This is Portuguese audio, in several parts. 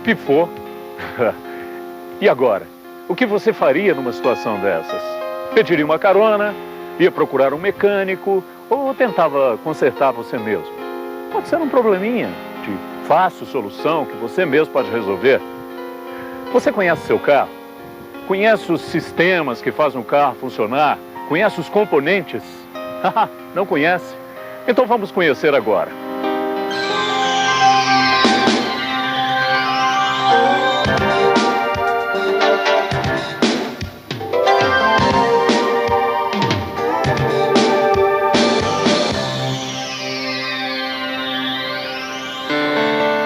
pifou. E agora? O que você faria numa situação dessas? Pediria uma carona, ia procurar um mecânico ou tentava consertar você mesmo? Pode ser um probleminha de fácil solução que você mesmo pode resolver. Você conhece seu carro? Conhece os sistemas que fazem o carro funcionar? Conhece os componentes? Não conhece? Então vamos conhecer agora.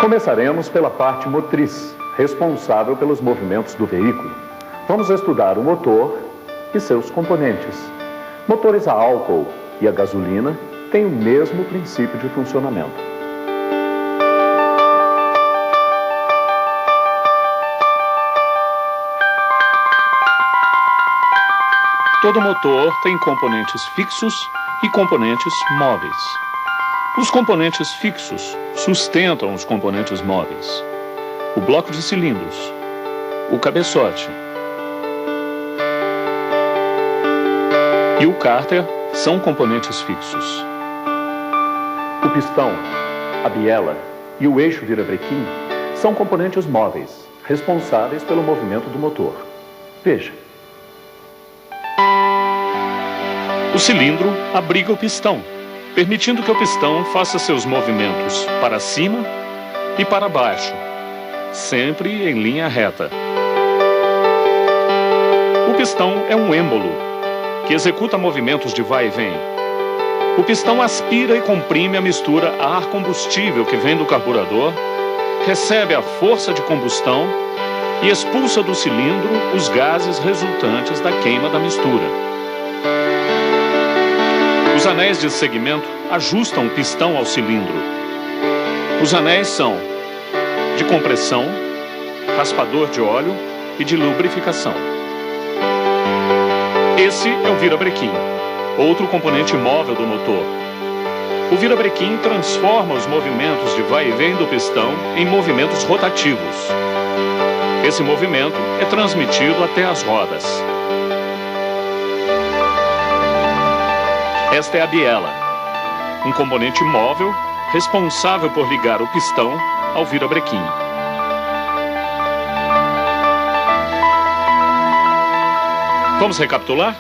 Começaremos pela parte motriz, responsável pelos movimentos do veículo. Vamos estudar o motor e seus componentes. Motores a álcool e a gasolina têm o mesmo princípio de funcionamento. Todo motor tem componentes fixos e componentes móveis. Os componentes fixos sustentam os componentes móveis. O bloco de cilindros, o cabeçote e o cárter são componentes fixos. O pistão, a biela e o eixo virabrequim são componentes móveis, responsáveis pelo movimento do motor. Veja. O cilindro abriga o pistão, permitindo que o pistão faça seus movimentos para cima e para baixo, sempre em linha reta. O pistão é um êmbolo, que executa movimentos de vai e vem. O pistão aspira e comprime a mistura ar-combustível que vem do carburador, recebe a força de combustão e expulsa do cilindro os gases resultantes da queima da mistura. Os anéis de segmento ajustam o pistão ao cilindro. Os anéis são de compressão, raspador de óleo e de lubrificação. Esse é o virabrequim, outro componente móvel do motor. O virabrequim transforma os movimentos de vai e vem do pistão em movimentos rotativos. Esse movimento é transmitido até as rodas. Esta é a biela, um componente móvel responsável por ligar o pistão ao virabrequim. Vamos recapitular?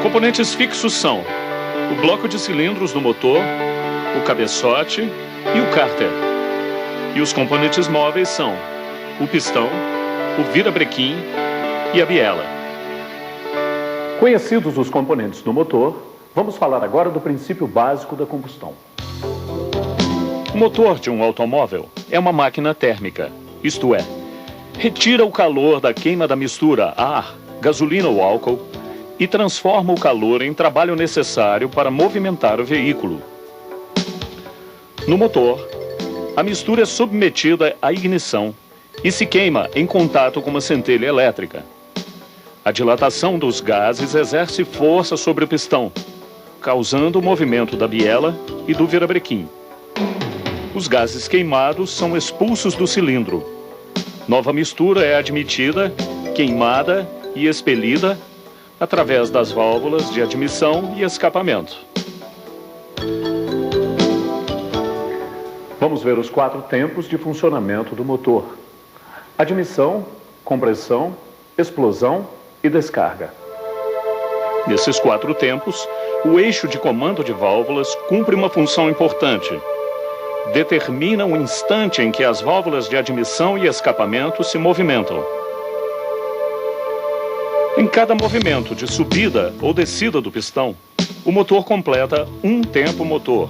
Componentes fixos são o bloco de cilindros do motor, o cabeçote e o cárter. E os componentes móveis são o pistão, o virabrequim e a biela. Conhecidos os componentes do motor, vamos falar agora do princípio básico da combustão. O motor de um automóvel é uma máquina térmica, isto é, retira o calor da queima da mistura ar, gasolina ou álcool e transforma o calor em trabalho necessário para movimentar o veículo. No motor, a mistura é submetida à ignição e se queima em contato com uma centelha elétrica. A dilatação dos gases exerce força sobre o pistão, causando o movimento da biela e do virabrequim. Os gases queimados são expulsos do cilindro. Nova mistura é admitida, queimada e expelida através das válvulas de admissão e escapamento. Vamos ver os 4 tempos de funcionamento do motor: admissão, compressão, explosão e descarga. Nesses 4 tempos, o eixo de comando de válvulas cumpre uma função importante. Determina o instante em que as válvulas de admissão e escapamento se movimentam. Em cada movimento de subida ou descida do pistão, o motor completa um tempo motor.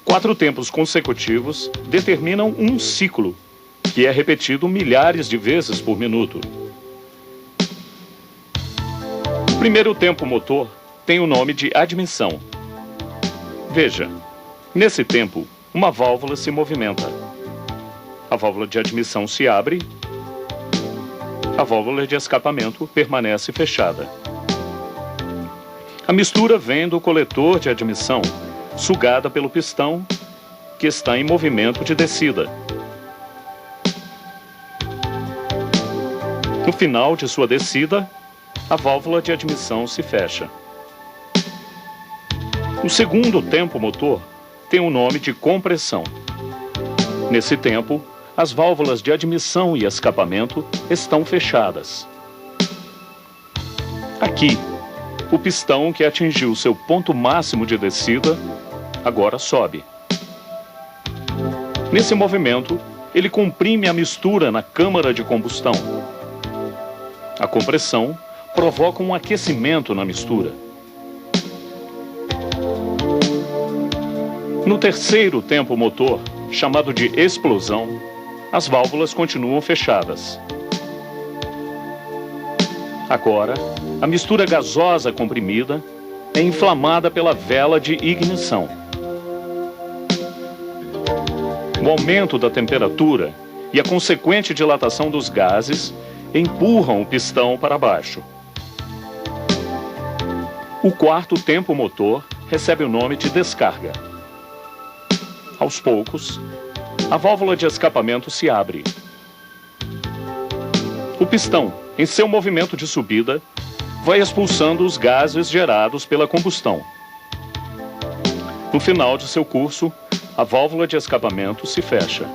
4 tempos consecutivos determinam um ciclo, que é repetido milhares de vezes por minuto. O primeiro tempo motor tem o nome de admissão. Veja, nesse tempo, uma válvula se movimenta. A válvula de admissão se abre, a válvula de escapamento permanece fechada. A mistura vem do coletor de admissão, sugada pelo pistão, que está em movimento de descida. No final de sua descida, a válvula de admissão se fecha. O segundo tempo motor tem o nome de compressão. Nesse tempo, as válvulas de admissão e escapamento estão fechadas. Aqui, o pistão que atingiu seu ponto máximo de descida, agora sobe. Nesse movimento, ele comprime a mistura na câmara de combustão. A compressão provoca um aquecimento na mistura. No terceiro tempo motor, chamado de explosão, as válvulas continuam fechadas. Agora, a mistura gasosa comprimida é inflamada pela vela de ignição. O aumento da temperatura e a consequente dilatação dos gases empurram o pistão para baixo. O quarto tempo motor recebe o nome de descarga. Aos poucos, a válvula de escapamento se abre. O pistão, em seu movimento de subida, vai expulsando os gases gerados pela combustão. No final de seu curso, a válvula de escapamento se fecha.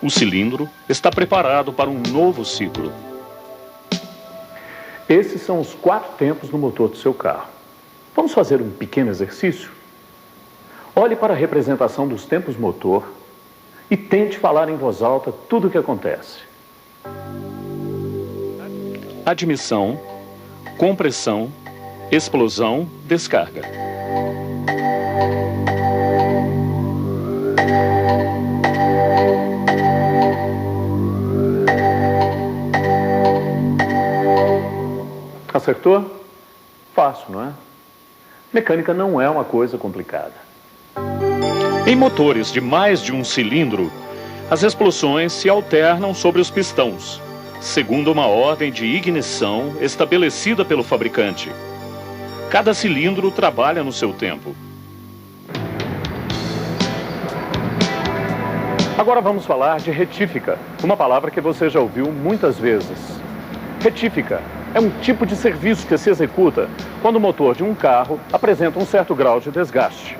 O cilindro está preparado para um novo ciclo. Esses são os 4 tempos no motor do seu carro. Vamos fazer um pequeno exercício? Olhe para a representação dos tempos motor e tente falar em voz alta tudo o que acontece. Admissão, compressão, explosão, descarga. Acertou? Fácil, não é? Mecânica não é uma coisa complicada. Em motores de mais de um cilindro, as explosões se alternam sobre os pistões, segundo uma ordem de ignição estabelecida pelo fabricante. Cada cilindro trabalha no seu tempo. Agora vamos falar de retífica, uma palavra que você já ouviu muitas vezes. Retífica é um tipo de serviço que se executa quando o motor de um carro apresenta um certo grau de desgaste.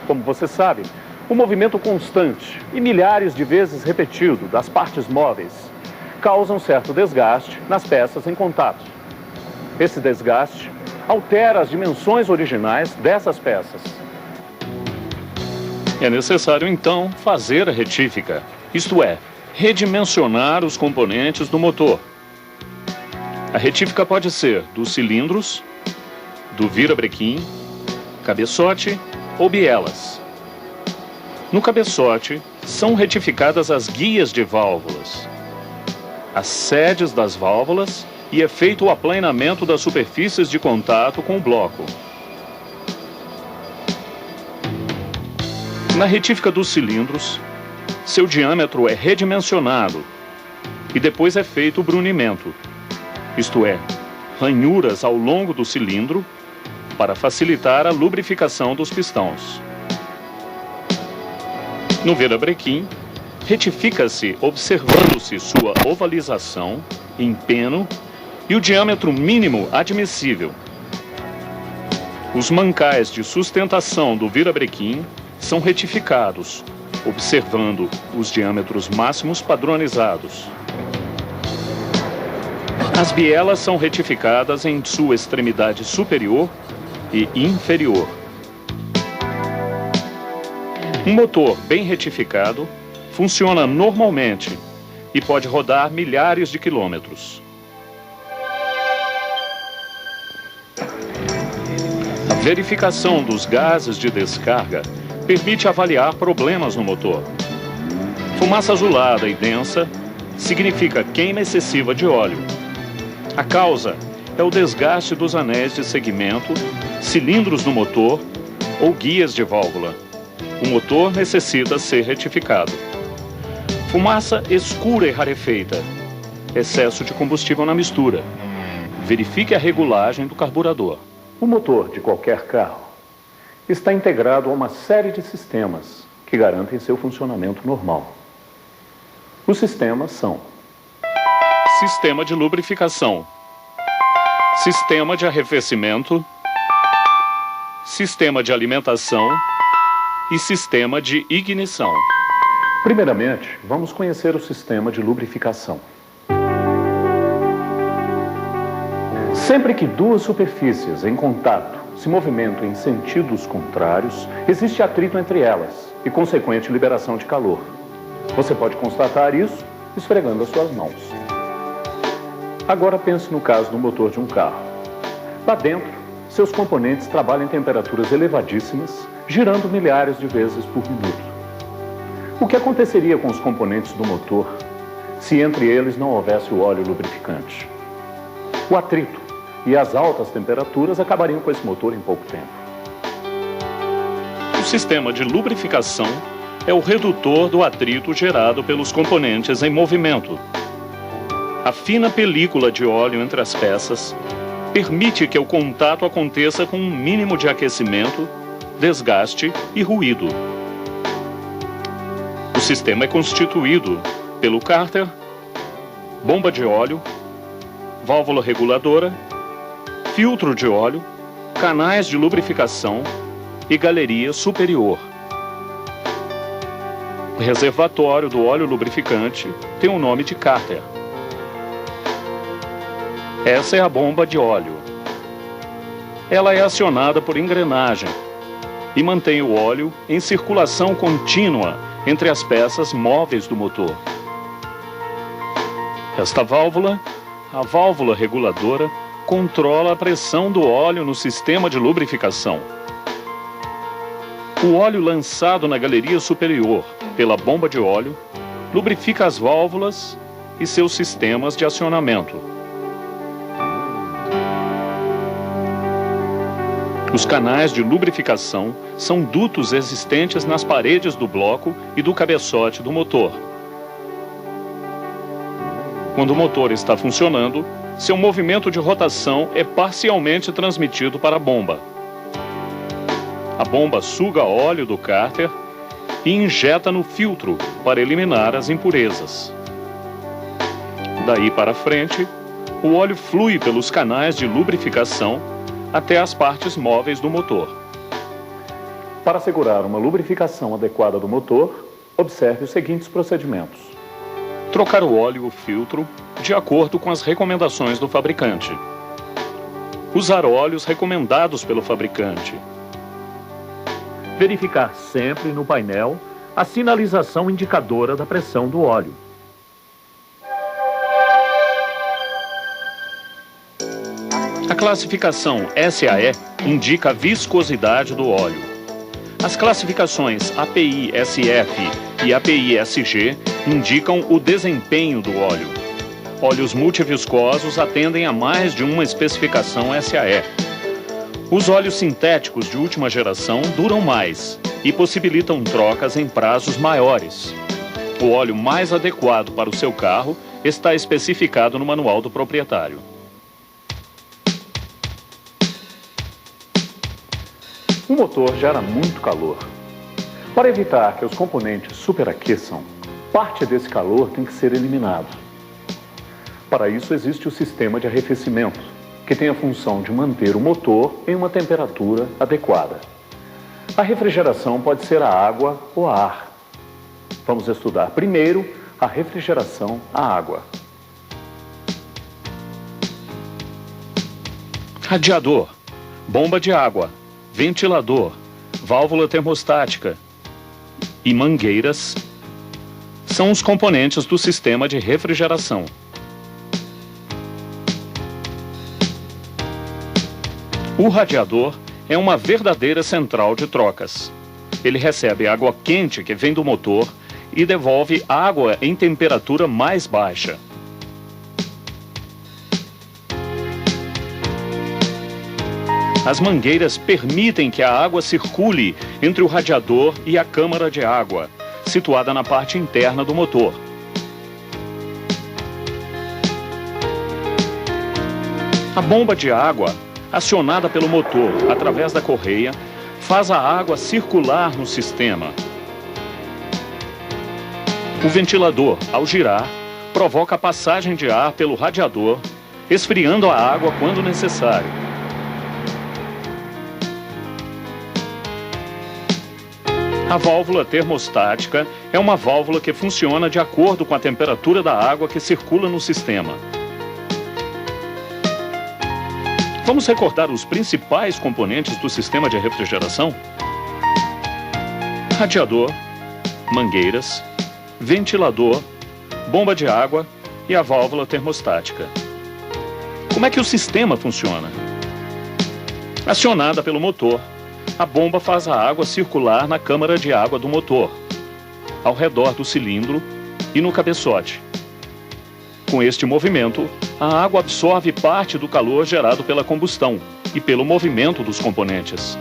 Como você sabe, o movimento constante e milhares de vezes repetido das partes móveis causam certo desgaste nas peças em contato. Esse desgaste altera as dimensões originais dessas peças. É necessário, então, fazer a retífica, isto é, redimensionar os componentes do motor. A retífica pode ser dos cilindros, do virabrequim, cabeçote ou bielas. No cabeçote, são retificadas as guias de válvulas, as sedes das válvulas e é feito o aplanamento das superfícies de contato com o bloco. Na retífica dos cilindros, seu diâmetro é redimensionado e depois é feito o brunimento, isto é, ranhuras ao longo do cilindro para facilitar a lubrificação dos pistões. No virabrequim, retifica-se observando-se sua ovalização, empeno e o diâmetro mínimo admissível. Os mancais de sustentação do virabrequim são retificados, observando os diâmetros máximos padronizados. As bielas são retificadas em sua extremidade superior e inferior. Um motor bem retificado funciona normalmente e pode rodar milhares de quilômetros. A verificação dos gases de descarga permite avaliar problemas no motor. Fumaça azulada e densa significa queima excessiva de óleo. A causa é o desgaste dos anéis de segmento, cilindros no motor ou guias de válvula. O motor necessita ser retificado. Fumaça escura e rarefeita. Excesso de combustível na mistura. Verifique a regulagem do carburador. O motor de qualquer carro está integrado a uma série de sistemas que garantem seu funcionamento normal. Os sistemas são sistema de lubrificação, sistema de arrefecimento, sistema de alimentação e sistema de ignição. Primeiramente, vamos conhecer o sistema de lubrificação. Sempre que duas superfícies em contato se movimentam em sentidos contrários, existe atrito entre elas e consequente liberação de calor. Você pode constatar isso esfregando as suas mãos. Agora pense no caso do motor de um carro. Lá dentro, seus componentes trabalham em temperaturas elevadíssimas, girando milhares de vezes por minuto. O que aconteceria com os componentes do motor se entre eles não houvesse o óleo lubrificante? O atrito e as altas temperaturas acabariam com esse motor em pouco tempo. O sistema de lubrificação é o redutor do atrito gerado pelos componentes em movimento. A fina película de óleo entre as peças permite que o contato aconteça com um mínimo de aquecimento, desgaste e ruído. O sistema é constituído pelo cárter, bomba de óleo, válvula reguladora, filtro de óleo, canais de lubrificação e galeria superior. O reservatório do óleo lubrificante tem o nome de cárter. Essa é a bomba de óleo. Ela é acionada por engrenagem e mantém o óleo em circulação contínua entre as peças móveis do motor. Esta válvula, a válvula reguladora, controla a pressão do óleo no sistema de lubrificação. O óleo lançado na galeria superior pela bomba de óleo lubrifica as válvulas e seus sistemas de acionamento. Os canais de lubrificação são dutos existentes nas paredes do bloco e do cabeçote do motor. Quando o motor está funcionando, seu movimento de rotação é parcialmente transmitido para a bomba. A bomba suga óleo do cárter e injeta no filtro para eliminar as impurezas. Daí para frente, o óleo flui pelos canais de lubrificação até as partes móveis do motor. Para assegurar uma lubrificação adequada do motor, observe os seguintes procedimentos. Trocar o óleo e o filtro de acordo com as recomendações do fabricante. Usar óleos recomendados pelo fabricante. Verificar sempre no painel a sinalização indicadora da pressão do óleo. A classificação SAE indica a viscosidade do óleo. As classificações API-SF e API-SG indicam o desempenho do óleo. Óleos multiviscosos atendem a mais de uma especificação SAE. Os óleos sintéticos de última geração duram mais e possibilitam trocas em prazos maiores. O óleo mais adequado para o seu carro está especificado no manual do proprietário. O motor gera muito calor. Para evitar que os componentes superaqueçam, parte desse calor tem que ser eliminado. Para isso existe o sistema de arrefecimento, que tem a função de manter o motor em uma temperatura adequada. A refrigeração pode ser a água ou a ar. Vamos estudar primeiro a refrigeração à água. Radiador, bomba de água, ventilador, válvula termostática e mangueiras são os componentes do sistema de refrigeração. O radiador é uma verdadeira central de trocas. Ele recebe água quente que vem do motor e devolve água em temperatura mais baixa. As mangueiras permitem que a água circule entre o radiador e a câmara de água, situada na parte interna do motor. A bomba de água, acionada pelo motor através da correia, faz a água circular no sistema. O ventilador, ao girar, provoca a passagem de ar pelo radiador, esfriando a água quando necessário. A válvula termostática é uma válvula que funciona de acordo com a temperatura da água que circula no sistema. Vamos recordar os principais componentes do sistema de refrigeração? Radiador, mangueiras, ventilador, bomba de água e a válvula termostática. Como é que o sistema funciona? Acionada pelo motor, a bomba faz a água circular na câmara de água do motor, ao redor do cilindro e no cabeçote. Com este movimento, a água absorve parte do calor gerado pela combustão e pelo movimento dos componentes.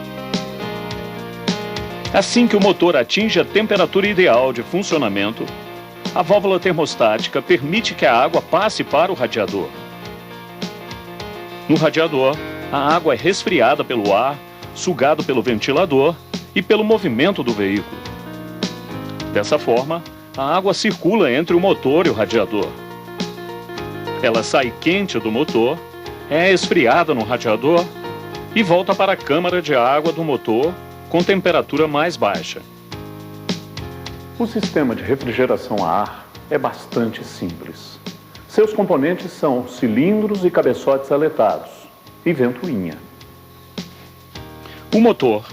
Assim que o motor atinge a temperatura ideal de funcionamento, a válvula termostática permite que a água passe para o radiador. No radiador, a água é resfriada pelo ar, sugado pelo ventilador e pelo movimento do veículo. Dessa forma, a água circula entre o motor e o radiador. Ela sai quente do motor, é esfriada no radiador e volta para a câmara de água do motor com temperatura mais baixa. O sistema de refrigeração a ar é bastante simples. Seus componentes são cilindros e cabeçotes aletados e ventoinha. O motor,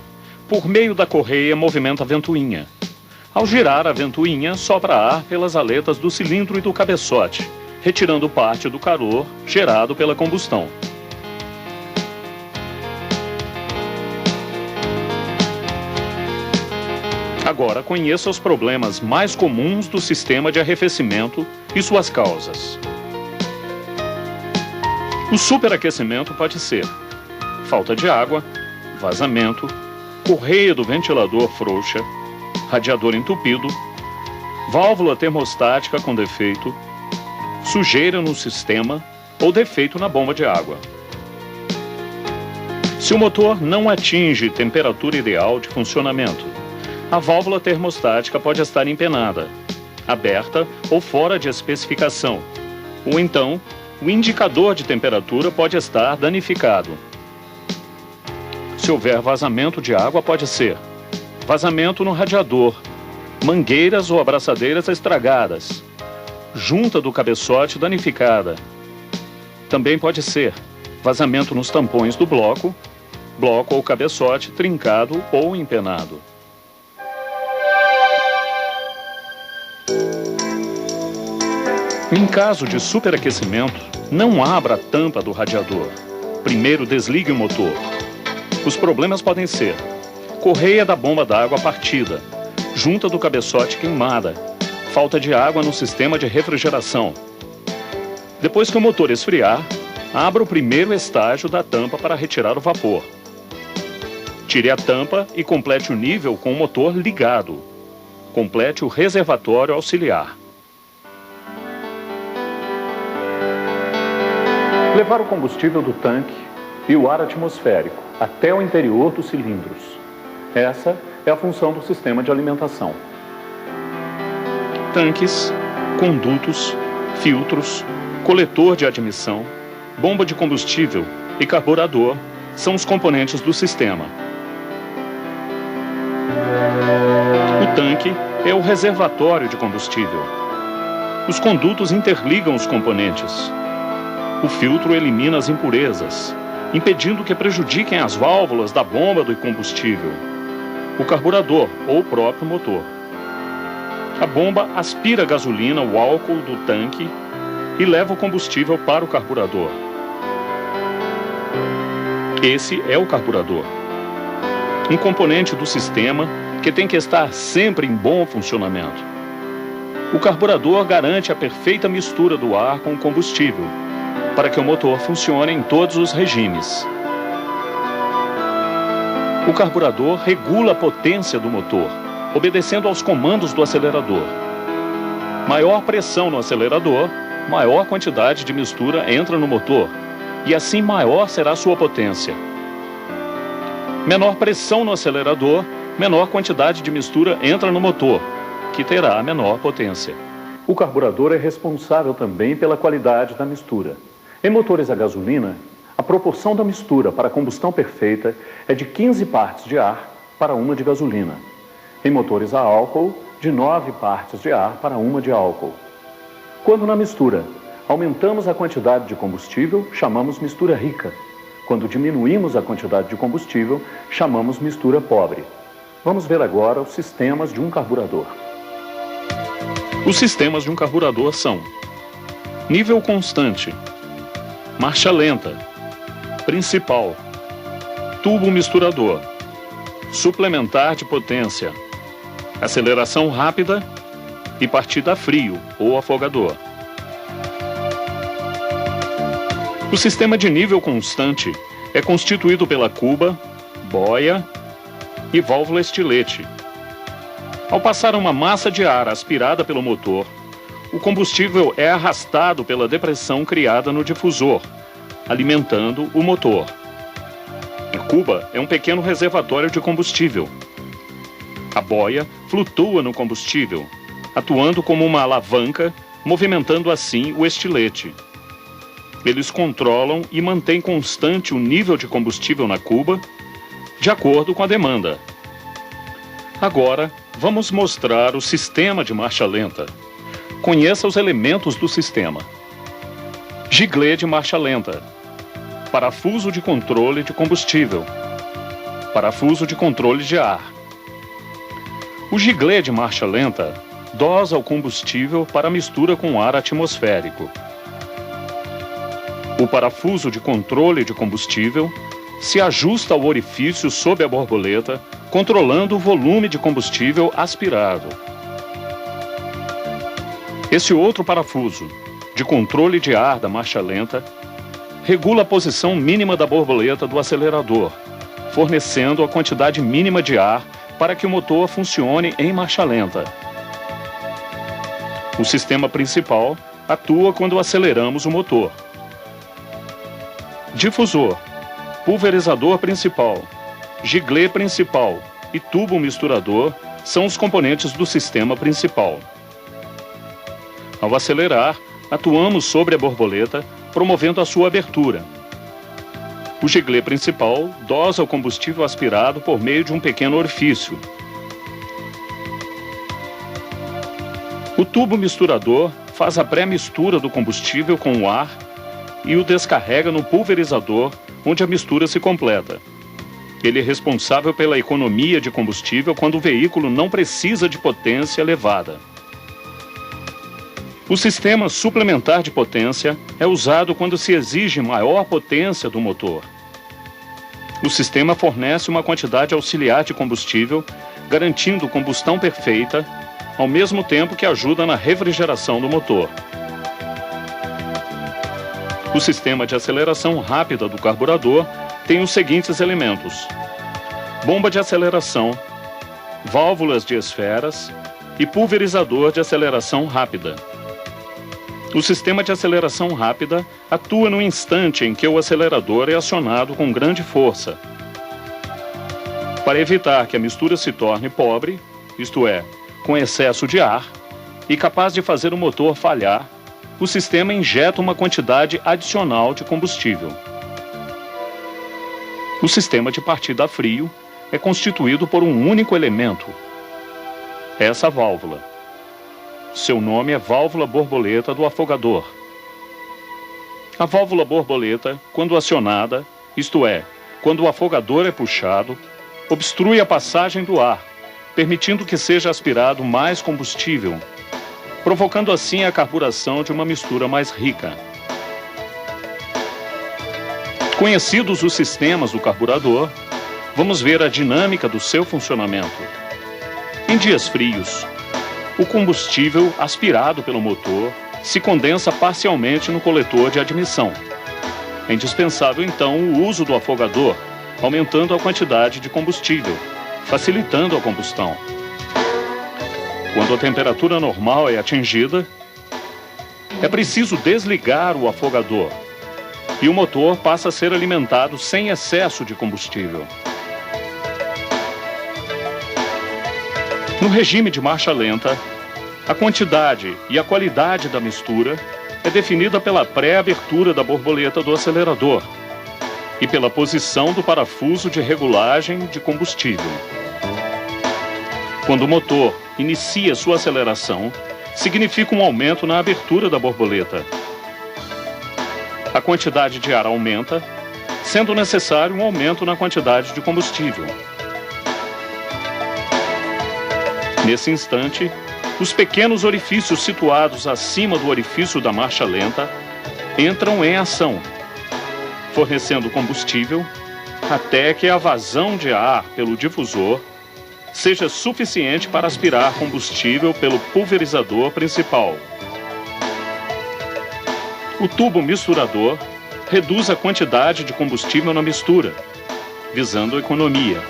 por meio da correia, movimenta a ventoinha. Ao girar a ventoinha, sopra ar pelas aletas do cilindro e do cabeçote, retirando parte do calor gerado pela combustão. Agora conheça os problemas mais comuns do sistema de arrefecimento e suas causas. O superaquecimento pode ser falta de água, vazamento, correia do ventilador frouxa, radiador entupido, válvula termostática com defeito, sujeira no sistema ou defeito na bomba de água. Se o motor não atinge temperatura ideal de funcionamento, a válvula termostática pode estar empenada, aberta ou fora de especificação, ou então o indicador de temperatura pode estar danificado. Se houver vazamento de água, pode ser vazamento no radiador, mangueiras ou abraçadeiras estragadas, junta do cabeçote danificada. Também pode ser vazamento nos tampões do bloco ou cabeçote trincado ou empenado. Em caso de superaquecimento, não abra a tampa do radiador. Primeiro desligue o motor. Os problemas podem ser correia da bomba d'água partida, junta do cabeçote queimada, falta de água no sistema de refrigeração. Depois que o motor esfriar, abra o primeiro estágio da tampa para retirar o vapor. Tire a tampa e complete o nível com o motor ligado. Complete o reservatório auxiliar. Levar o combustível do tanque e o ar atmosférico até o interior dos cilindros. Essa é a função do sistema de alimentação. Tanques, condutos, filtros, coletor de admissão, bomba de combustível e carburador são os componentes do sistema. O tanque é o reservatório de combustível. Os condutos interligam os componentes. O filtro elimina as impurezas, impedindo que prejudiquem as válvulas da bomba do combustível. O carburador ou o próprio motor. A bomba aspira a gasolina ou álcool do tanque e leva o combustível para o carburador. Esse é o carburador. Um componente do sistema que tem que estar sempre em bom funcionamento. O carburador garante a perfeita mistura do ar com o combustível, para que o motor funcione em todos os regimes. O carburador regula a potência do motor, obedecendo aos comandos do acelerador. Maior pressão no acelerador, maior quantidade de mistura entra no motor, e assim maior será sua potência. Menor pressão no acelerador, menor quantidade de mistura entra no motor, que terá menor potência. O carburador é responsável também pela qualidade da mistura. Em motores a gasolina, a proporção da mistura para a combustão perfeita é de 15 partes de ar para 1 de gasolina. Em motores a álcool, de 9 partes de ar para 1 de álcool. Quando na mistura aumentamos a quantidade de combustível, chamamos mistura rica. Quando diminuímos a quantidade de combustível, chamamos mistura pobre. Vamos ver agora os sistemas de um carburador. Os sistemas de um carburador são: nível constante, marcha lenta, principal, tubo misturador, suplementar de potência, aceleração rápida e partida a frio ou afogador. O sistema de nível constante é constituído pela cuba, boia e válvula estilete. Ao passar uma massa de ar aspirada pelo motor, o combustível é arrastado pela depressão criada no difusor, alimentando o motor. A cuba é um pequeno reservatório de combustível. A boia flutua no combustível, atuando como uma alavanca, movimentando assim o estilete. Eles controlam e mantêm constante o nível de combustível na cuba, de acordo com a demanda. Agora, vamos mostrar o sistema de marcha lenta. Conheça os elementos do sistema. Giglê de marcha lenta. Parafuso de controle de combustível. Parafuso de controle de ar. O giglê de marcha lenta dosa o combustível para mistura com ar atmosférico. O parafuso de controle de combustível se ajusta ao orifício sob a borboleta, controlando o volume de combustível aspirado. Esse outro parafuso, de controle de ar da marcha lenta, regula a posição mínima da borboleta do acelerador, fornecendo a quantidade mínima de ar para que o motor funcione em marcha lenta. O sistema principal atua quando aceleramos o motor. Difusor, pulverizador principal, giglê principal e tubo misturador são os componentes do sistema principal. Ao acelerar, atuamos sobre a borboleta, promovendo a sua abertura. O giglê principal dosa o combustível aspirado por meio de um pequeno orifício. O tubo misturador faz a pré-mistura do combustível com o ar e o descarrega no pulverizador, onde a mistura se completa. Ele é responsável pela economia de combustível quando o veículo não precisa de potência elevada. O sistema suplementar de potência é usado quando se exige maior potência do motor. O sistema fornece uma quantidade auxiliar de combustível, garantindo combustão perfeita, ao mesmo tempo que ajuda na refrigeração do motor. O sistema de aceleração rápida do carburador tem os seguintes elementos: bomba de aceleração, válvulas de esferas e pulverizador de aceleração rápida. O sistema de aceleração rápida atua no instante em que o acelerador é acionado com grande força. Para evitar que a mistura se torne pobre, isto é, com excesso de ar, e capaz de fazer o motor falhar, o sistema injeta uma quantidade adicional de combustível. O sistema de partida a frio é constituído por um único elemento, essa válvula. Seu nome é válvula borboleta do afogador. A válvula borboleta, quando acionada, isto é, quando o afogador é puxado, obstrui a passagem do ar, permitindo que seja aspirado mais combustível, provocando assim a carburação de uma mistura mais rica. Conhecidos os sistemas do carburador, vamos ver a dinâmica do seu funcionamento. Em dias frios, o combustível aspirado pelo motor se condensa parcialmente no coletor de admissão. É indispensável, então, o uso do afogador, aumentando a quantidade de combustível, facilitando a combustão. Quando a temperatura normal é atingida, é preciso desligar o afogador e o motor passa a ser alimentado sem excesso de combustível. No regime de marcha lenta, A quantidade e a qualidade da mistura é definida pela pré-abertura da borboleta do acelerador e pela posição do parafuso de regulagem de combustível. Quando o motor inicia sua aceleração, significa um aumento na abertura da borboleta. A quantidade de ar aumenta, sendo necessário um aumento na quantidade de combustível. Nesse instante, os pequenos orifícios situados acima do orifício da marcha lenta entram em ação, fornecendo combustível até que a vazão de ar pelo difusor seja suficiente para aspirar combustível pelo pulverizador principal. O tubo misturador reduz a quantidade de combustível na mistura, visando a economia.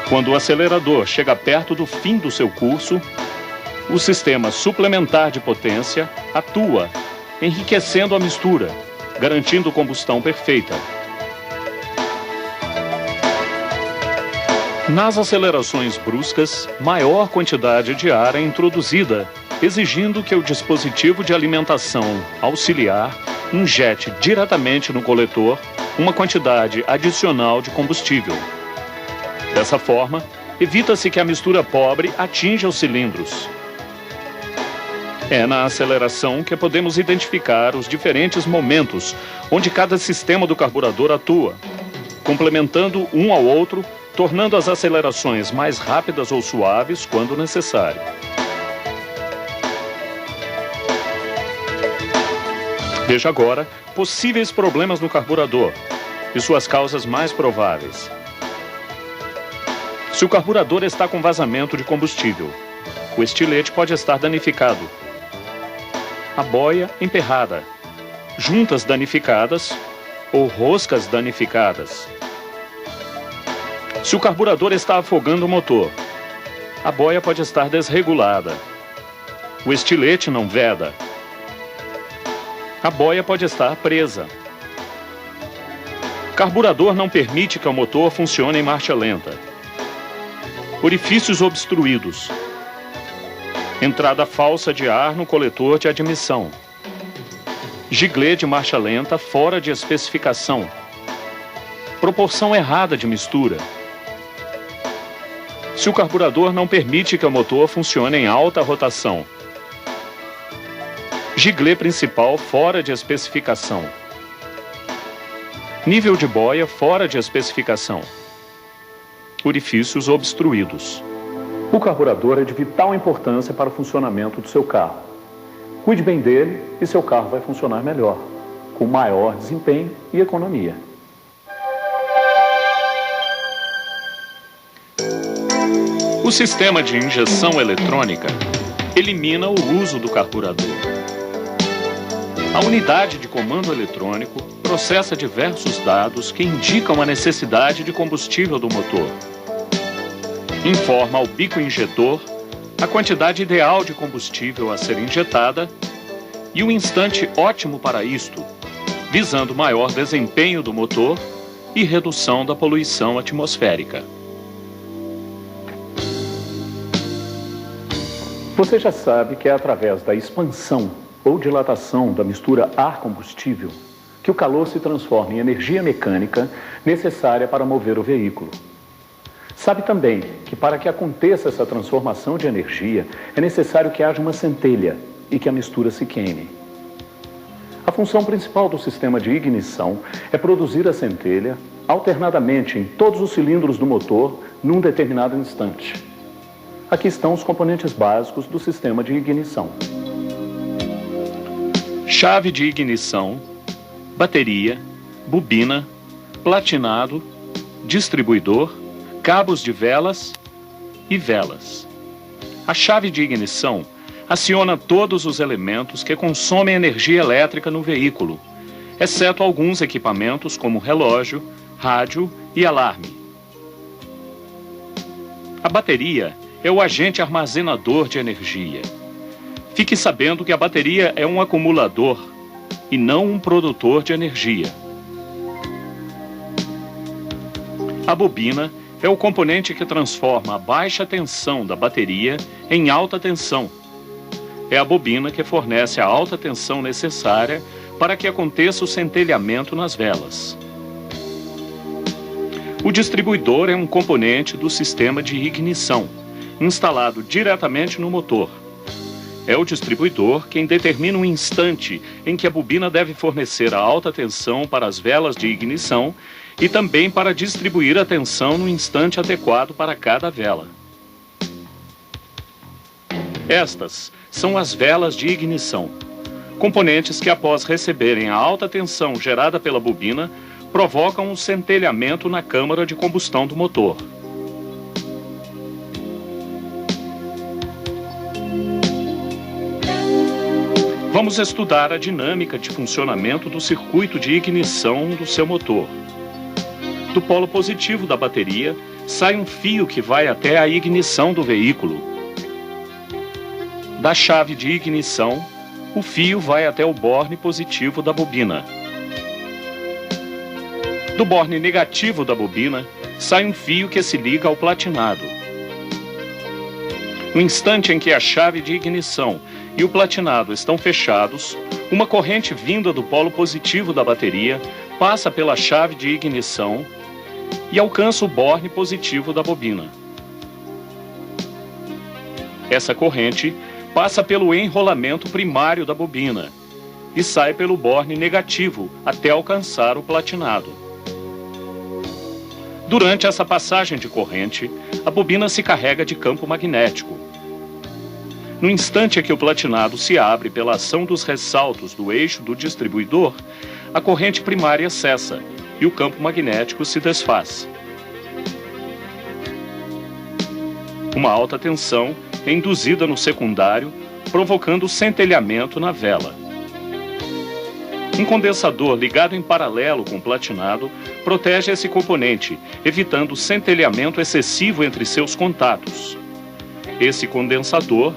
Quando o acelerador chega perto do fim do seu curso, o sistema suplementar de potência atua, enriquecendo a mistura, garantindo combustão perfeita. Nas acelerações bruscas, maior quantidade de ar é introduzida, exigindo que o dispositivo de alimentação auxiliar injete diretamente no coletor uma quantidade adicional de combustível. Dessa forma, evita-se que a mistura pobre atinja os cilindros. É na aceleração que podemos identificar os diferentes momentos onde cada sistema do carburador atua, complementando um ao outro, tornando as acelerações mais rápidas ou suaves quando necessário. Veja agora possíveis problemas no carburador e suas causas mais prováveis. Se o carburador está com vazamento de combustível, o estilete pode estar danificado, a boia emperrada, juntas danificadas ou roscas danificadas. Se o carburador está afogando o motor, a boia pode estar desregulada, o estilete não veda, a boia pode estar presa. Carburador não permite que o motor funcione em marcha lenta. Orifícios obstruídos. Entrada falsa de ar no coletor de admissão. Giglê de marcha lenta fora de especificação. Proporção errada de mistura. Se o carburador não permite que o motor funcione em alta rotação. Giglê principal fora de especificação. Nível de boia fora de especificação. Orifícios obstruídos. O carburador é de vital importância para o funcionamento do seu carro. Cuide bem dele e seu carro vai funcionar melhor, com maior desempenho e economia. O sistema de injeção eletrônica elimina o uso do carburador. A unidade de comando eletrônico processa diversos dados que indicam a necessidade de combustível do motor. Informa ao bico injetor a quantidade ideal de combustível a ser injetada e o instante ótimo para isto, visando maior desempenho do motor e redução da poluição atmosférica. Você já sabe que é através da expansão ou dilatação da mistura ar-combustível que o calor se transforma em energia mecânica necessária para mover o veículo. Sabe também que para que aconteça essa transformação de energia é necessário que haja uma centelha e que a mistura se queime. A função principal do sistema de ignição é produzir a centelha alternadamente em todos os cilindros do motor num determinado instante. Aqui estão os componentes básicos do sistema de ignição. Chave de ignição, bateria, bobina, platinado, distribuidor, cabos de velas e velas. A chave de ignição aciona todos os elementos que consomem energia elétrica no veículo, exceto alguns equipamentos como relógio, rádio e alarme. A bateria é o agente armazenador de energia. Fique sabendo que a bateria é um acumulador e não um produtor de energia. A bobina é o componente que transforma a baixa tensão da bateria em alta tensão. É a bobina que fornece a alta tensão necessária para que aconteça o centelhamento nas velas. O distribuidor é um componente do sistema de ignição, instalado diretamente no motor. É o distribuidor quem determina o instante em que a bobina deve fornecer a alta tensão para as velas de ignição e também para distribuir a tensão no instante adequado para cada vela. Estas são as velas de ignição, componentes que, após receberem a alta tensão gerada pela bobina, provocam um centelhamento na câmara de combustão do motor. Vamos estudar a dinâmica de funcionamento do circuito de ignição do seu motor. Do polo positivo da bateria, sai um fio que vai até a ignição do veículo. Da chave de ignição, o fio vai até o borne positivo da bobina. Do borne negativo da bobina, sai um fio que se liga ao platinado. No instante em que a chave de ignição e o platinado estão fechados, uma corrente vinda do polo positivo da bateria passa pela chave de ignição e alcança o borne positivo da bobina. Essa corrente passa pelo enrolamento primário da bobina e sai pelo borne negativo até alcançar o platinado. Durante essa passagem de corrente, a bobina se carrega de campo magnético. No instante em que o platinado se abre pela ação dos ressaltos do eixo do distribuidor, a corrente primária cessa e o campo magnético se desfaz. Uma alta tensão é induzida no secundário, provocando centelhamento na vela. Um condensador ligado em paralelo com o platinado protege esse componente, evitando centelhamento excessivo entre seus contatos. Esse condensador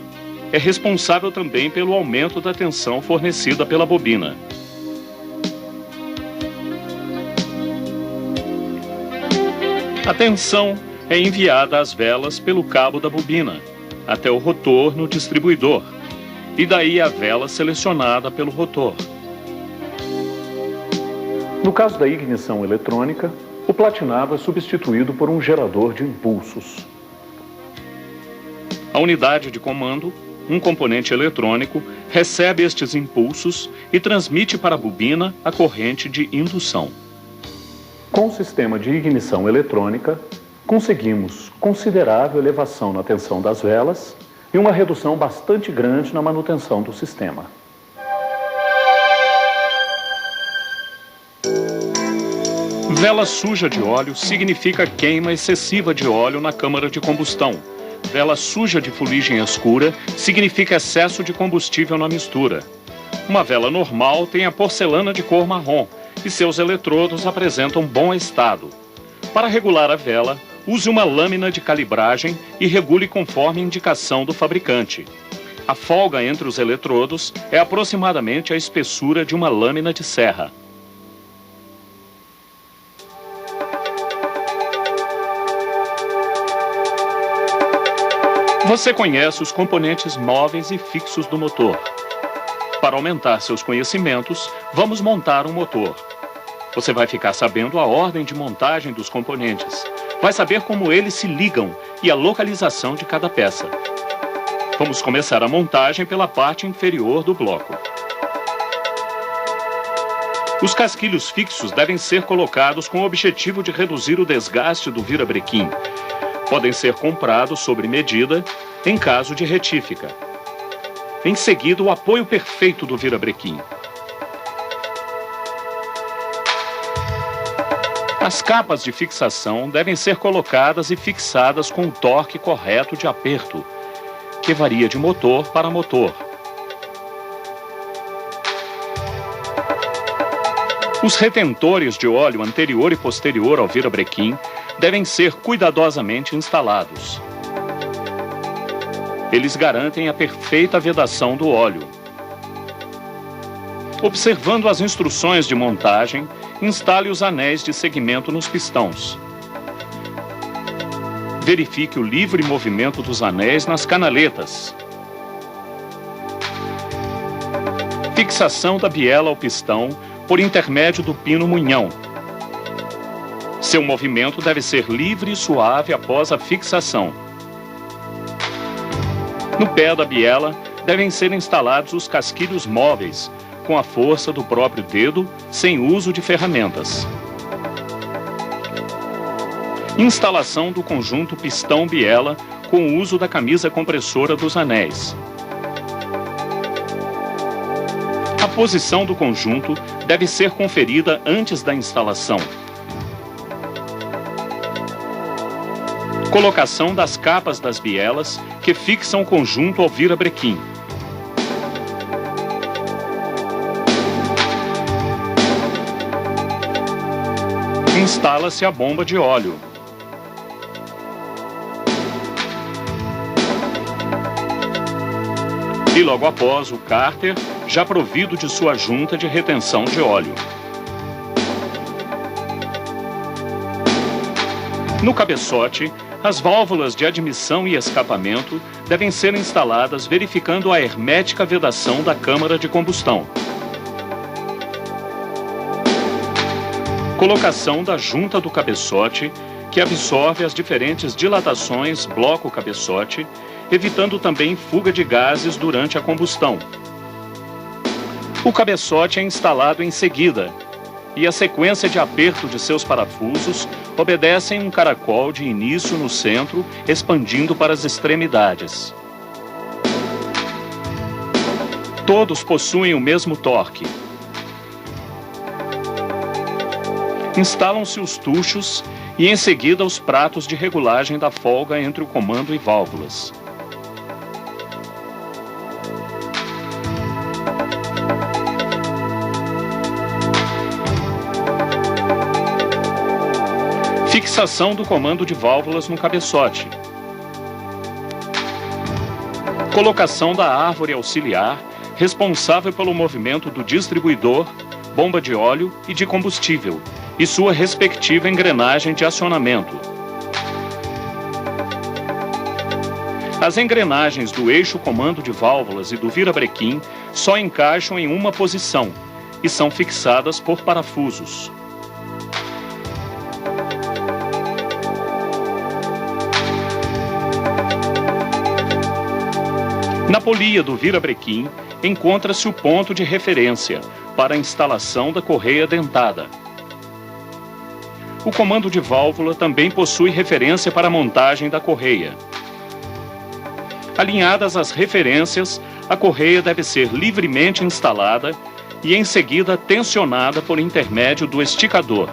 é responsável também pelo aumento da tensão fornecida pela bobina. A tensão é enviada às velas pelo cabo da bobina, até o rotor no distribuidor, e daí a vela selecionada pelo rotor. No caso da ignição eletrônica, o platinado é substituído por um gerador de impulsos. A unidade de comando, um componente eletrônico, recebe estes impulsos e transmite para a bobina a corrente de indução. Com o sistema de ignição eletrônica, conseguimos considerável elevação na tensão das velas e uma redução bastante grande na manutenção do sistema. Vela suja de óleo significa queima excessiva de óleo na câmara de combustão. Vela suja de fuligem escura significa excesso de combustível na mistura. Uma vela normal tem a porcelana de cor marrom e seus eletrodos apresentam bom estado. Para regular a vela, use uma lâmina de calibragem e regule conforme indicação do fabricante. A folga entre os eletrodos é aproximadamente a espessura de uma lâmina de serra. Você conhece os componentes móveis e fixos do motor. Para aumentar seus conhecimentos, vamos montar um motor. Você vai ficar sabendo a ordem de montagem dos componentes. Vai saber como eles se ligam e a localização de cada peça. Vamos começar a montagem pela parte inferior do bloco. Os casquilhos fixos devem ser colocados com o objetivo de reduzir o desgaste do virabrequim. Podem ser comprados sobre medida em caso de retífica. Em seguida, o apoio perfeito do virabrequim. As capas de fixação devem ser colocadas e fixadas com o torque correto de aperto, que varia de motor para motor. Os retentores de óleo anterior e posterior ao virabrequim devem ser cuidadosamente instalados. Eles garantem a perfeita vedação do óleo. Observando as instruções de montagem, instale os anéis de segmento nos pistões. Verifique o livre movimento dos anéis nas canaletas. Fixação da biela ao pistão por intermédio do pino munhão. Seu movimento deve ser livre e suave após a fixação. No pé da biela devem ser instalados os casquilhos móveis, com a força do próprio dedo, sem uso de ferramentas. Instalação do conjunto pistão-biela com o uso da camisa compressora dos anéis. A posição do conjunto deve ser conferida antes da instalação. Colocação das capas das bielas que fixam o conjunto ao virabrequim. Instala-se a bomba de óleo. E logo após, o cárter, já provido de sua junta de retenção de óleo. No cabeçote, as válvulas de admissão e escapamento devem ser instaladas verificando a hermética vedação da câmara de combustão. Colocação da junta do cabeçote, que absorve as diferentes dilatações bloco-cabeçote, evitando também fuga de gases durante a combustão. O cabeçote é instalado em seguida, e a sequência de aperto de seus parafusos obedecem um caracol de início no centro, expandindo para as extremidades. Todos possuem o mesmo torque. Instalam-se os tuchos e, em seguida, os pratos de regulagem da folga entre o comando e válvulas. Fixação do comando de válvulas no cabeçote. Colocação da árvore auxiliar, responsável pelo movimento do distribuidor, bomba de óleo e de combustível, e sua respectiva engrenagem de acionamento. As engrenagens do eixo comando de válvulas e do virabrequim só encaixam em uma posição e são fixadas por parafusos. Na polia do virabrequim encontra-se o ponto de referência para a instalação da correia dentada. O comando de válvula também possui referência para a montagem da correia. Alinhadas as referências, a correia deve ser livremente instalada e em seguida tensionada por intermédio do esticador.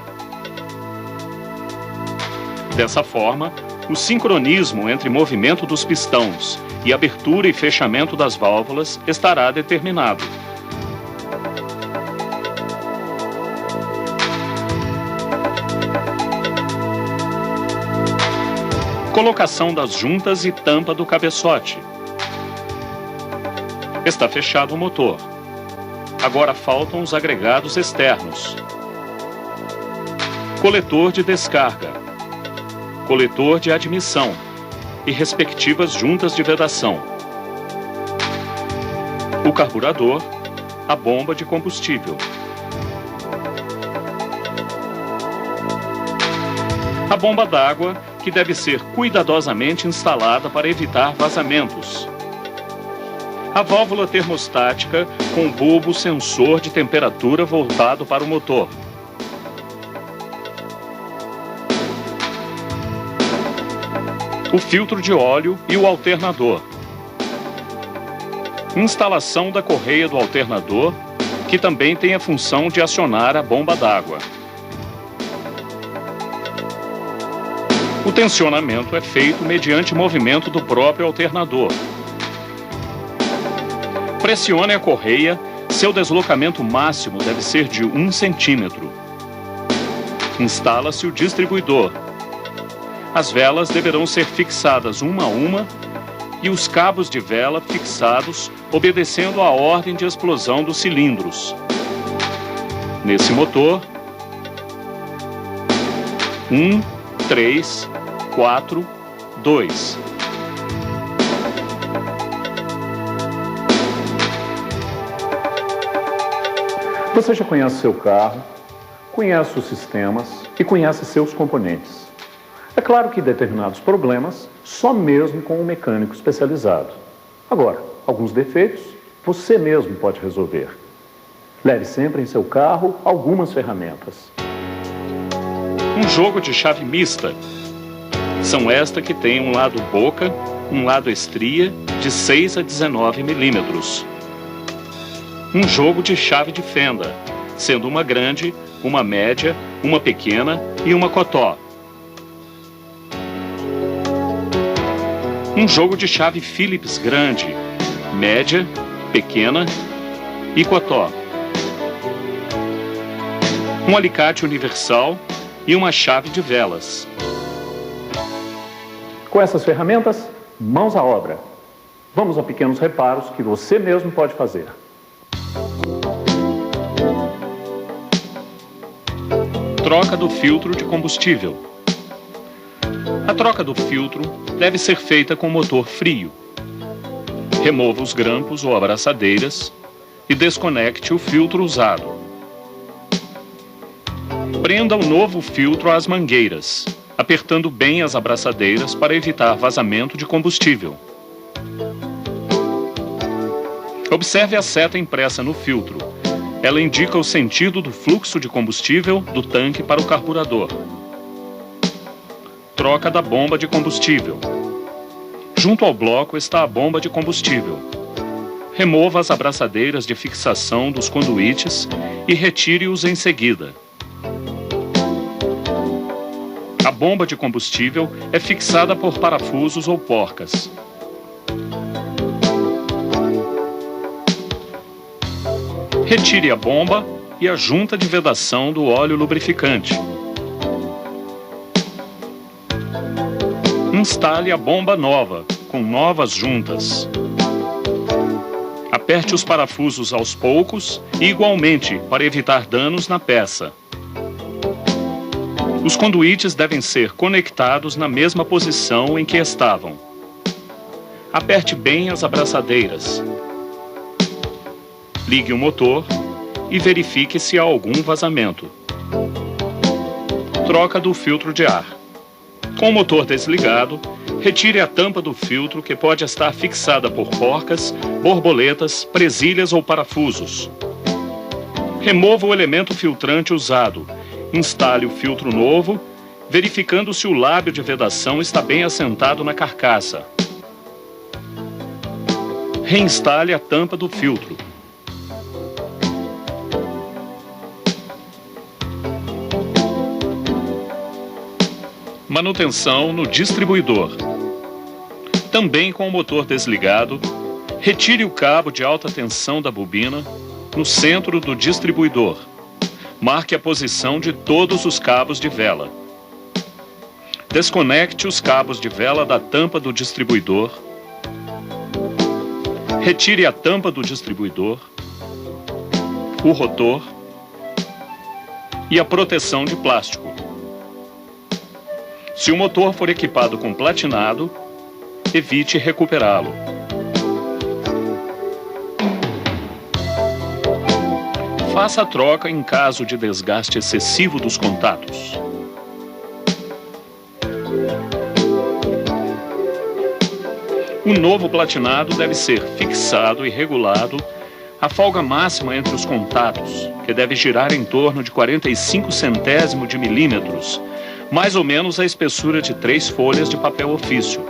Dessa forma, o sincronismo entre movimento dos pistões e abertura e fechamento das válvulas estará determinado. Colocação das juntas e tampa do cabeçote. Está fechado o motor. Agora faltam os agregados externos. Coletor de descarga, coletor de admissão e respectivas juntas de vedação. O carburador, a bomba de combustível. A bomba d'água, que deve ser cuidadosamente instalada para evitar vazamentos. A válvula termostática com bulbo sensor de temperatura voltado para o motor. O filtro de óleo e o alternador. Instalação da correia do alternador, que também tem a função de acionar a bomba d'água. O tensionamento é feito mediante movimento do próprio alternador. Pressione a correia, seu deslocamento máximo deve ser de 1 centímetro. Instala-se o distribuidor. As velas deverão ser fixadas uma a uma e os cabos de vela fixados obedecendo à ordem de explosão dos cilindros. Nesse motor, 1, 3, 4, 2. Você já conhece seu carro, conhece os sistemas e conhece seus componentes. É claro que determinados problemas, só mesmo com um mecânico especializado. Agora, alguns defeitos, você mesmo pode resolver. Leve sempre em seu carro algumas ferramentas. Um jogo de chave mista. São esta que tem um lado boca, um lado estria, de 6 a 19 milímetros. Um jogo de chave de fenda, sendo uma grande, uma média, uma pequena e uma cotó. Um jogo de chave Phillips grande, média, pequena e cotó. Um alicate universal e uma chave de velas. Com essas ferramentas, mãos à obra. Vamos a pequenos reparos que você mesmo pode fazer. Troca do filtro de combustível. A troca do filtro deve ser feita com motor frio. Remova os grampos ou abraçadeiras e desconecte o filtro usado. Prenda o novo filtro às mangueiras, apertando bem as abraçadeiras para evitar vazamento de combustível. Observe a seta impressa no filtro. Ela indica o sentido do fluxo de combustível do tanque para o carburador. Troca da bomba de combustível. Junto ao bloco está a bomba de combustível. Remova as abraçadeiras de fixação dos conduítes e retire-os em seguida. A bomba de combustível é fixada por parafusos ou porcas. Retire a bomba e a junta de vedação do óleo lubrificante. Instale a bomba nova, com novas juntas. Aperte os parafusos aos poucos e igualmente para evitar danos na peça. Os conduítes devem ser conectados na mesma posição em que estavam. Aperte bem as abraçadeiras. Ligue o motor e verifique se há algum vazamento. Troca do filtro de ar. Com o motor desligado, retire a tampa do filtro que pode estar fixada por porcas, borboletas, presilhas ou parafusos. Remova o elemento filtrante usado. Instale o filtro novo, verificando se o lábio de vedação está bem assentado na carcaça. Reinstale a tampa do filtro. Manutenção no distribuidor. Também com o motor desligado, retire o cabo de alta tensão da bobina no centro do distribuidor. Marque a posição de todos os cabos de vela. Desconecte os cabos de vela da tampa do distribuidor. Retire a tampa do distribuidor, o rotor e a proteção de plástico. Se o motor for equipado com platinado, evite recuperá-lo. Faça a troca em caso de desgaste excessivo dos contatos. O novo platinado deve ser fixado e regulado a folga máxima entre os contatos, que deve girar em torno de 45 centésimos de milímetros, mais ou menos a espessura de 3 folhas de papel ofício.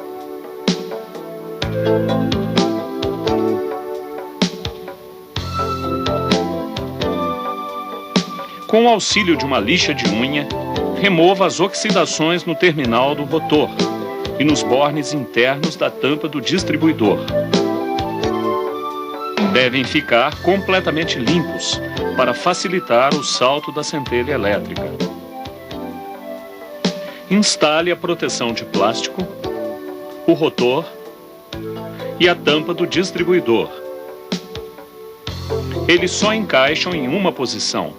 Com o auxílio de uma lixa de unha, remova as oxidações no terminal do rotor e nos bornes internos da tampa do distribuidor. Devem ficar completamente limpos para facilitar o salto da centelha elétrica. Instale a proteção de plástico, o rotor e a tampa do distribuidor. Eles só encaixam em uma posição.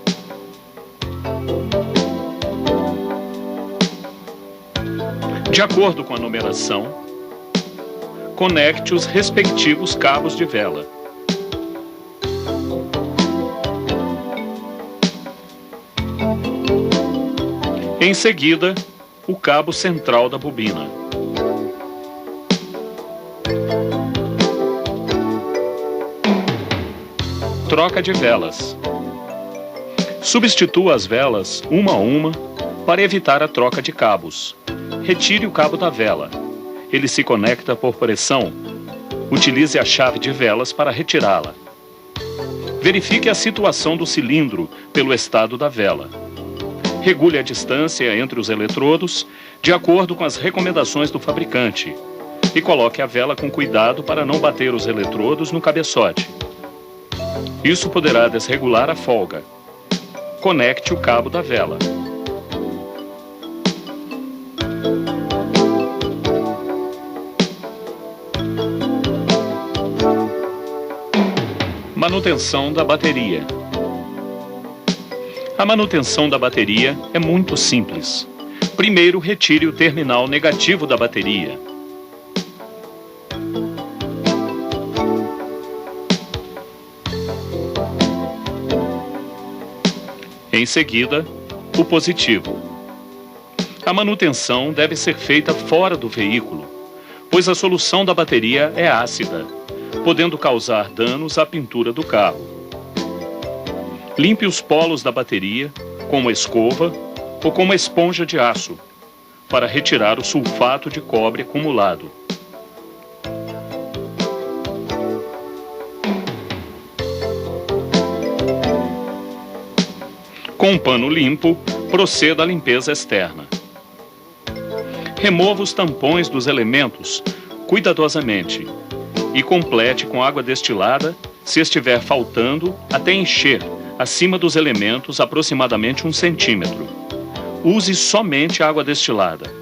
De acordo com a numeração, conecte os respectivos cabos de vela. Em seguida, o cabo central da bobina. Troca de velas. Substitua as velas uma a uma para evitar a troca de cabos. Retire o cabo da vela. Ele se conecta por pressão. Utilize a chave de velas para retirá-la. Verifique a situação do cilindro pelo estado da vela. Regule a distância entre os eletrodos de acordo com as recomendações do fabricante e coloque a vela com cuidado para não bater os eletrodos no cabeçote. Isso poderá desregular a folga. Conecte o cabo da vela. Manutenção da bateria. A manutenção da bateria é muito simples. Primeiro, retire o terminal negativo da bateria. Em seguida, o positivo. A manutenção deve ser feita fora do veículo, pois a solução da bateria é ácida, podendo causar danos à pintura do carro. Limpe os polos da bateria com uma escova ou com uma esponja de aço, para retirar o sulfato de cobre acumulado. Com um pano limpo, proceda à limpeza externa. Remova os tampões dos elementos cuidadosamente e complete com água destilada se estiver faltando até encher acima dos elementos aproximadamente 1 centímetro. Use somente água destilada.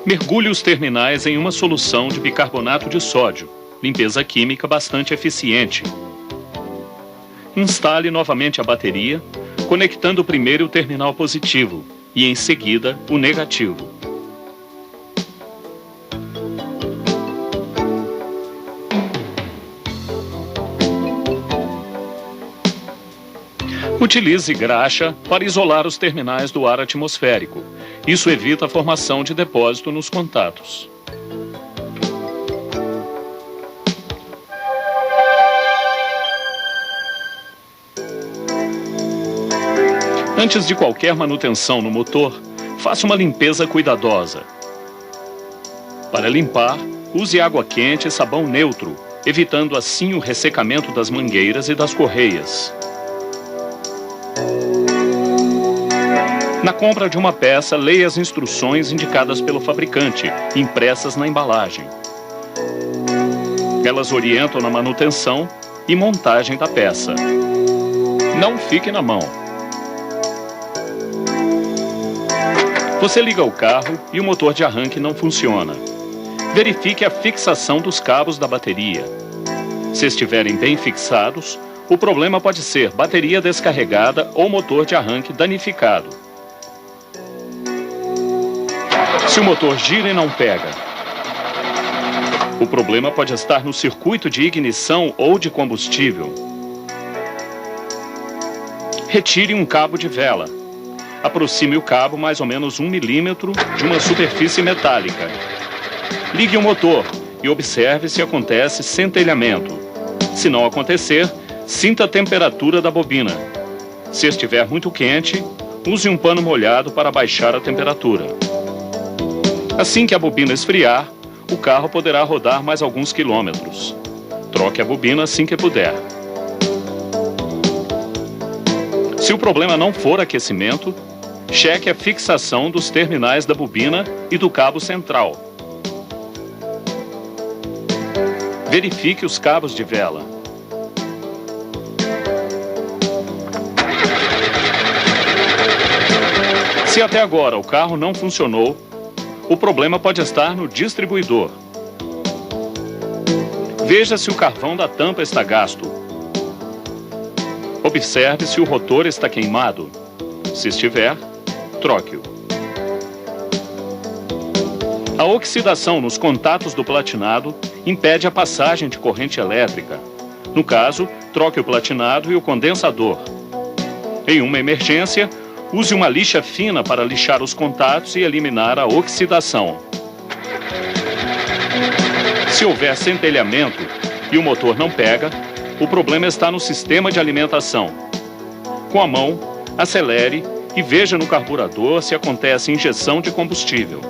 Mergulhe os terminais em uma solução de bicarbonato de sódio, limpeza química bastante eficiente. Instale novamente a bateria, conectando primeiro o terminal positivo e, em seguida, o negativo. Utilize graxa para isolar os terminais do ar atmosférico. Isso evita a formação de depósito nos contatos. Antes de qualquer manutenção no motor, faça uma limpeza cuidadosa. Para limpar, use água quente e sabão neutro, evitando assim o ressecamento das mangueiras e das correias. Na compra de uma peça, leia as instruções indicadas pelo fabricante, impressas na embalagem. Elas orientam na manutenção e montagem da peça. Não fique na mão. Você liga o carro e o motor de arranque não funciona. Verifique a fixação dos cabos da bateria. Se estiverem bem fixados, o problema pode ser bateria descarregada ou motor de arranque danificado. Se o motor gira e não pega, o problema pode estar no circuito de ignição ou de combustível. Retire um cabo de vela. Aproxime o cabo mais ou menos 1 milímetro de uma superfície metálica. Ligue o motor e observe se acontece centelhamento. Se não acontecer, sinta a temperatura da bobina. Se estiver muito quente, use um pano molhado para baixar a temperatura. Assim que a bobina esfriar, o carro poderá rodar mais alguns quilômetros. Troque a bobina assim que puder. Se o problema não for aquecimento, cheque a fixação dos terminais da bobina e do cabo central. Verifique os cabos de vela. Se até agora o carro não funcionou, o problema pode estar no distribuidor. Veja se o carvão da tampa está gasto. Observe se o rotor está queimado. Se estiver, troque-o. A oxidação nos contatos do platinado impede a passagem de corrente elétrica. No caso, troque o platinado e o condensador. Em uma emergência, use uma lixa fina para lixar os contatos e eliminar a oxidação. Se houver centelhamento e o motor não pega, o problema está no sistema de alimentação. Com a mão, acelere e veja no carburador se acontece injeção de combustível.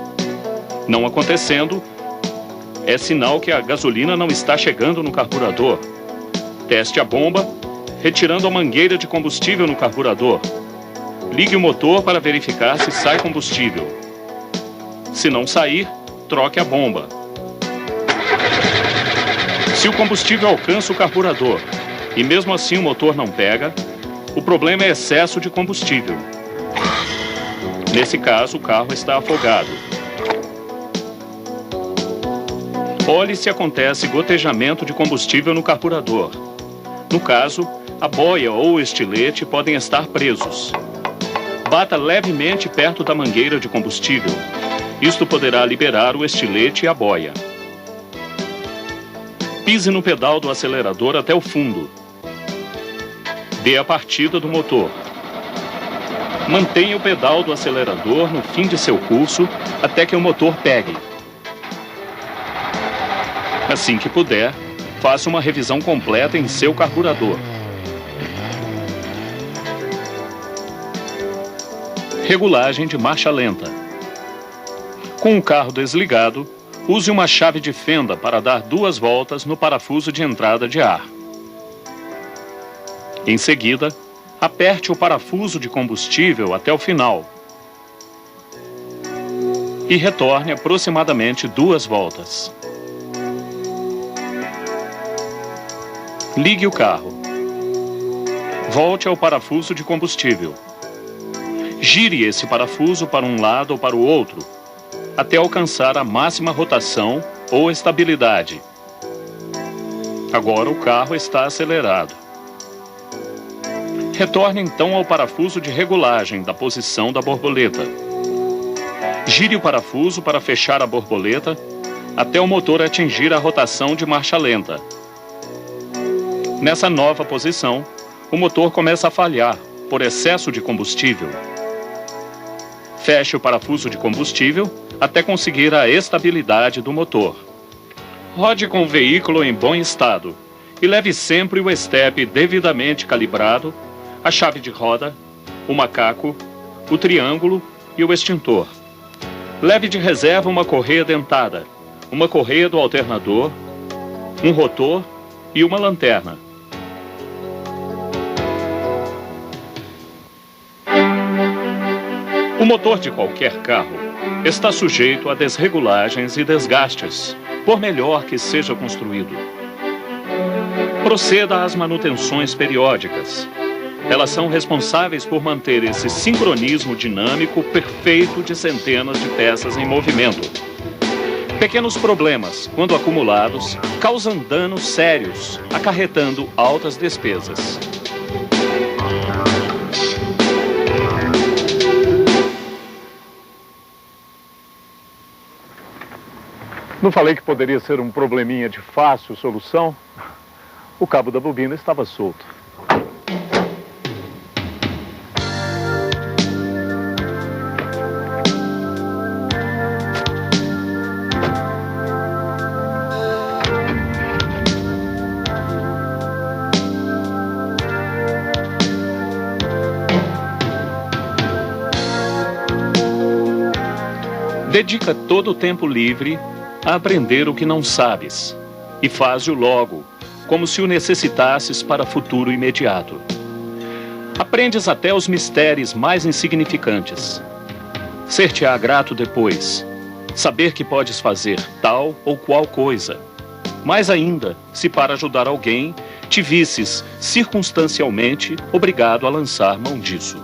Não acontecendo, é sinal que a gasolina não está chegando no carburador. Teste a bomba, retirando a mangueira de combustível no carburador. Ligue o motor para verificar se sai combustível. Se não sair, troque a bomba. Se o combustível alcança o carburador e mesmo assim o motor não pega, o problema é excesso de combustível. Nesse caso, o carro está afogado. Olhe se acontece gotejamento de combustível no carburador. No caso, a boia ou o estilete podem estar presos. Bata levemente perto da mangueira de combustível. Isto poderá liberar o estilete e a boia. Pise no pedal do acelerador até o fundo. Dê a partida do motor. Mantenha o pedal do acelerador no fim de seu curso até que o motor pegue. Assim que puder, faça uma revisão completa em seu carburador. Regulagem de marcha lenta. Com o carro desligado, use uma chave de fenda para dar 2 voltas no parafuso de entrada de ar. Em seguida, aperte o parafuso de combustível até o final e retorne aproximadamente 2 voltas. Ligue o carro. Volte ao parafuso de combustível. Gire esse parafuso para um lado ou para o outro, até alcançar a máxima rotação ou estabilidade. Agora o carro está acelerado. Retorne então ao parafuso de regulagem da posição da borboleta. Gire o parafuso para fechar a borboleta até o motor atingir a rotação de marcha lenta. Nessa nova posição, o motor começa a falhar por excesso de combustível. Feche o parafuso de combustível até conseguir a estabilidade do motor. Rode com o veículo em bom estado e leve sempre o estepe devidamente calibrado, a chave de roda, o macaco, o triângulo e o extintor. Leve de reserva uma correia dentada, uma correia do alternador, um rotor e uma lanterna. O motor de qualquer carro está sujeito a desregulagens e desgastes, por melhor que seja construído. Proceda às manutenções periódicas. Elas são responsáveis por manter esse sincronismo dinâmico perfeito de centenas de peças em movimento. Pequenos problemas, quando acumulados, causam danos sérios, acarretando altas despesas. Não falei que poderia ser um probleminha de fácil solução? O cabo da bobina estava solto. Dedica todo o tempo livre a aprender o que não sabes e faz-o logo, como se o necessitasses para futuro imediato. Aprendes até os mistérios mais insignificantes. Ser-te-á grato depois, saber que podes fazer tal ou qual coisa. Mais ainda, se para ajudar alguém, te visses circunstancialmente obrigado a lançar mão disso.